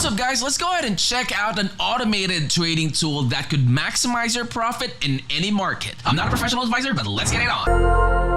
What's up, guys? Let's go ahead and check out an automated trading tool that could maximize your profit in any market. I'm not a professional advisor, but let's get it on.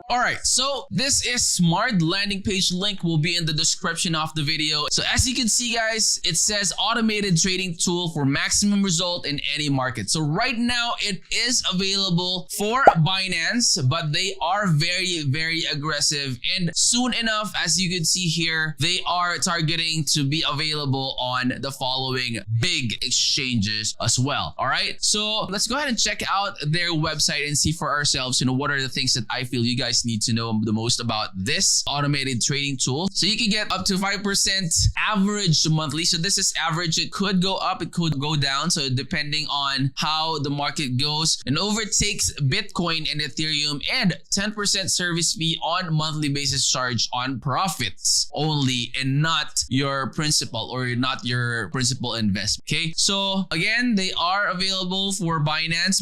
Alright, so this is Smard. Landing page link will be in the description of the video. So as you can see, guys, it says automated trading tool for maximum result in any market. So right now it is available for Binance, but they are very aggressive, and soon enough, as you can see here, they are targeting to be available on the following big exchanges as well. Alright, so let's go ahead and check out their website and see for ourselves, what are the things that I feel you guys need to know the most about this automated trading tool. So you can get up to 5% average monthly. So this is average. It could go up, it could go down, so depending on how the market goes. And overtakes Bitcoin and Ethereum, and 10% service fee on monthly basis charge on profits only, and not your principal or not your principal investment. Okay, so again, they are available for Binance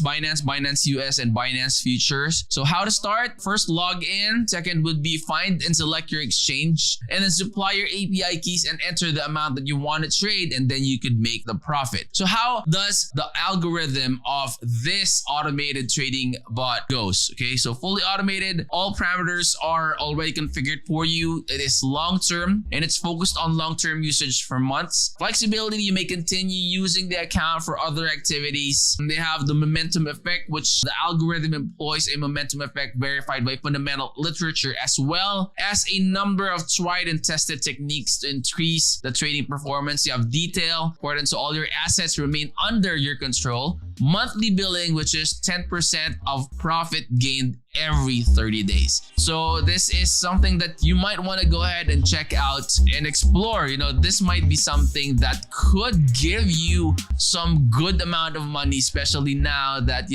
US, and Binance Futures. So how to start? First, log in. Second would be find and select your exchange, and then supply your API keys and enter the amount that you want to trade, and then you could make the profit. So how does the algorithm of this automated trading bot goes? Okay, so fully automated, all parameters are already configured for you. It is long-term, and it's focused on long-term usage for months. Flexibility, you may continue using the account for other activities. And they have the momentum effect, which the algorithm employs a momentum effect verified by fundamental literature, as well as a number of tried and tested techniques to increase the trading performance. You have detail, important, so all your assets remain under your control. Monthly billing, which is 10% of profit gained every 30 days. So this is something that you might want to go ahead and check out and explore. This might be something that could give you some good amount of money, especially now that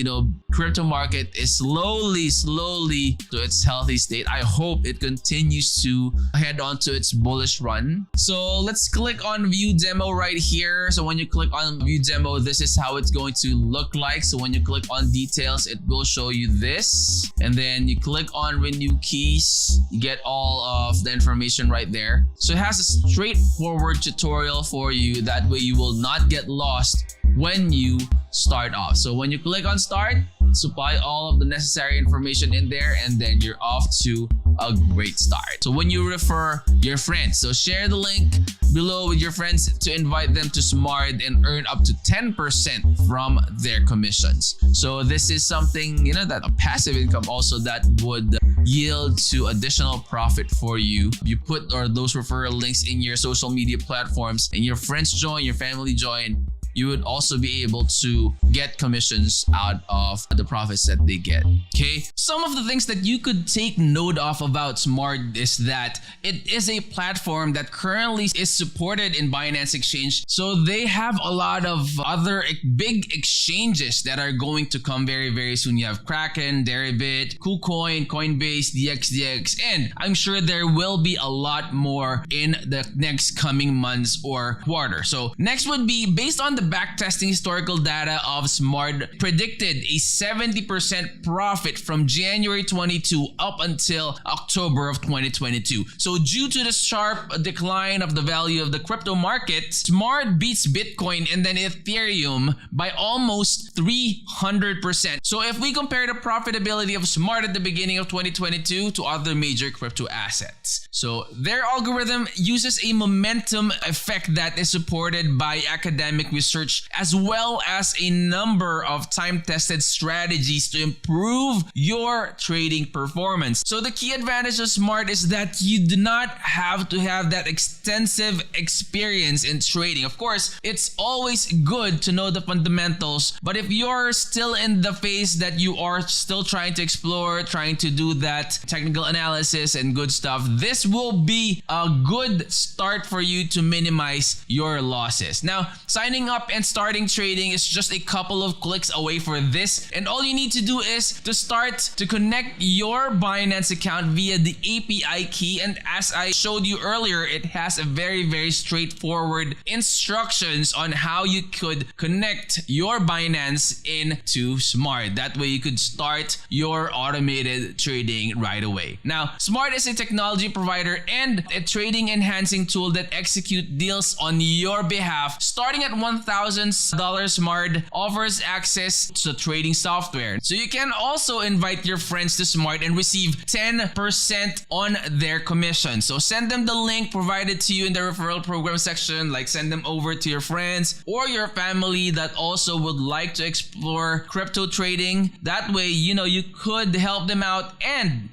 crypto market is slowly to its healthy state. I hope it continues to head on to its bullish run. So let's click on view demo right here. So when you click on view demo, this is how it's going to look like. So when you click on details, it will show you this, and then you click on renew keys, you get all of the information right there. So it has a straightforward tutorial for you, that way you will not get lost when you start off. So when you click on start, supply all of the necessary information in there, and then you're off to a great start. So when you refer your friends, so share the link below with your friends to invite them to Smard and earn up to 10% from their commissions. So this is something, that a passive income also that would yield to additional profit for you. You put those referral links in your social media platforms, and your friends join, your family join, you would also be able to get commissions out of the profits that they get. Okay, some of the things that you could take note of about Smard is that it is a platform that currently is supported in Binance Exchange. So they have a lot of other big exchanges that are going to come very soon. You have Kraken, Deribit, KuCoin, Coinbase, DXDX, and I'm sure there will be a lot more in the next coming months or quarter. So next would be, based on the backtesting historical data of Smard, predicted a 70% profit from January 22 up until October of 2022. So due to the sharp decline of the value of the crypto market, Smard beats Bitcoin and then Ethereum by almost 300%. So if we compare the profitability of Smard at the beginning of 2022 to other major crypto assets, so their algorithm uses a momentum effect that is supported by academic research, as well as a number of time-tested strategies to improve your trading performance. So the key advantage of Smard is that you do not have to have that extensive experience in trading. Of course, it's always good to know the fundamentals, but if you're still in the phase that you are still trying to explore, trying to do that technical analysis and good stuff, this will be a good start for you to minimize your losses. Now, signing up up and starting trading is just a couple of clicks away for this. And all you need to do is to start to connect your Binance account via the API key. And as I showed you earlier, it has a very straightforward instructions on how you could connect your Binance into Smard. That way you could start your automated trading right away. Now, Smard is a technology provider and a trading enhancing tool that execute deals on your behalf. Starting at $1,000, Smard offers access to trading software. So you can also invite your friends to Smard and receive 10% on their commission. So send them the link provided to you in the referral program section, like send them over to your friends or your family that also would like to explore crypto trading. That way, you could help them out and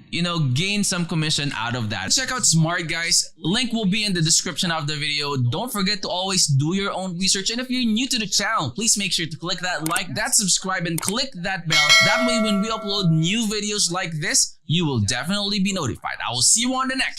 gain some commission out of that. Check out Smard, guys. Link will be in the description of the video. Don't forget to always do your own research. And if you're new to the channel, please make sure to click that like, that subscribe, and click that bell. That way when we upload new videos like this, you will definitely be notified. I will see you on the next.